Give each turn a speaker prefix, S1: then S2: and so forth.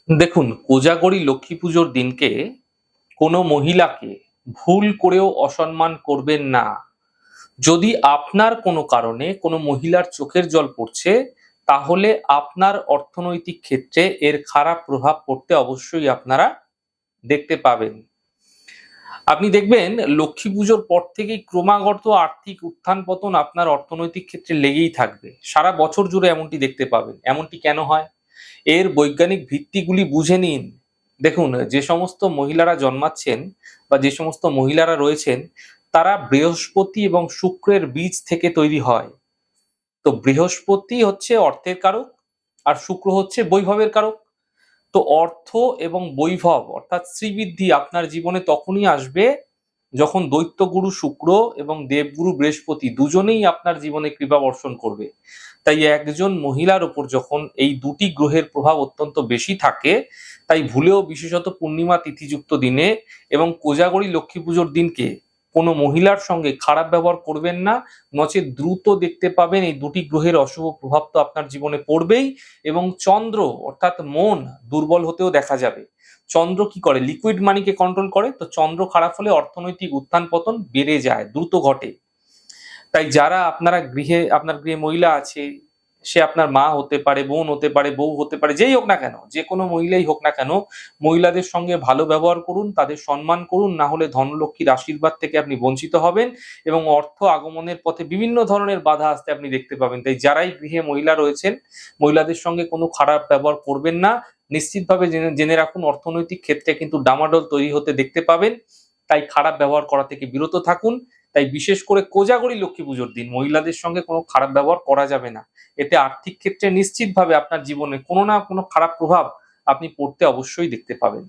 S1: দেখুন, কোজাগরী লক্ষ্মী পুজোর দিনকে কোনো মহিলাকে ভুল করেও অসম্মান করবেন না। যদি আপনার কোনো কারণে কোনো মহিলার চোখের জল পড়ছে, তাহলে আপনার অর্থনৈতিক ক্ষেত্রে এর খারাপ প্রভাব পড়তে অবশ্যই আপনারা দেখতে পাবেন। আপনি দেখবেন লক্ষ্মী পুজোর পর থেকেই ক্রমাগত আর্থিক উত্থান-পতন আপনার অর্থনৈতিক ক্ষেত্রে লেগেই থাকবে। সারা বছর জুড়ে এমনটি দেখতে পাবেন। এমনটি কেন হয়? এর বৈজ্ঞানিক ভিত্তিগুলি বুঝে নিন। দেখুন, যে সমস্ত মহিলারা জন্মাচ্ছেন বা যে সমস্ত মহিলারা রয়েছেন, তারা বৃহস্পতি এবং শুক্রের বীজ থেকে তৈরি হয়। তো বৃহস্পতি হচ্ছে অর্থের কারক আর শুক্র হচ্ছে বৈভবের কারক। তো অর্থ এবং বৈভব অর্থাৎ শ্রীবৃদ্ধি আপনার জীবনে তখনই আসবে যখন দৈত্যগুরু শুক্র এবং দেবগুরু বৃহস্পতি দুজনেই আপনার জীবনে কৃপা বর্ষণ করবে। তাই একজন মহিলার উপর যখন এই দুটি গ্রহের প্রভাব অত্যন্ত বেশি থাকে, তাই ভুলেও বিশেষত পূর্ণিমা তিথিযুক্ত দিনে এবং কোজাগরী লক্ষ্মী পুজোর দিনকে কোনো মহিলার সঙ্গে খারাপ ব্যবহার করবেন না। নচেৎ দ্রুত দেখতে পাবেন এই দুটি গ্রহের অশুভ প্রভাব তো আপনার জীবনে পড়বেই, এবং চন্দ্র অর্থাৎ মন দুর্বল হতেও দেখা যাবে। চন্দ্র কি করে? লিকুইড মানিকে কন্ট্রোল করে। তো চন্দ্র খারাপ হলে অর্থনৈতিক উত্থান পতন বেড়ে যায়, দ্রুত ঘটে। তাই যারা আপনার গৃহে মহিলা আছে, সে আপনার মা হতে পারে, বোন হতে পারে, বউ হতে পারে, যেই হোক না কেন, যে কোনো মহিলাই হোক না কেন, মহিলাদের সঙ্গে ভালো ব্যবহার করুন, তাদের সম্মান করুন, না হলে ধনলক্ষ্মীর আশীর্বাদ থেকে আপনি বঞ্চিত হবেন এবং অর্থ আগমনের পথে বিভিন্ন ধরনের বাধা আসতে আপনি দেখতে পাবেন। তাই যারাই গৃহে মহিলা রয়েছেন, মহিলাদের সঙ্গে কোনো খারাপ ব্যবহার করবেন না। নিশ্চিতভাবে জেনে জেনে রাখুন, অর্থনৈতিক ক্ষেত্রে কিন্তু ডামাডোল তৈরি হতে দেখতে পাবেন। তাই খারাপ ব্যবহার করা থেকে বিরত থাকুন। তাই বিশেষ করে কোজাগরী লক্ষ্মী পুজোর দিন মহিলাদের সঙ্গে কোনো খারাপ ব্যবহার করা যাবে না। এতে আর্থিক ক্ষেত্রে নিশ্চিতভাবে আপনার জীবনে কোনো না কোনো খারাপ প্রভাব আপনি পড়তে অবশ্যই দেখতে পাবেন।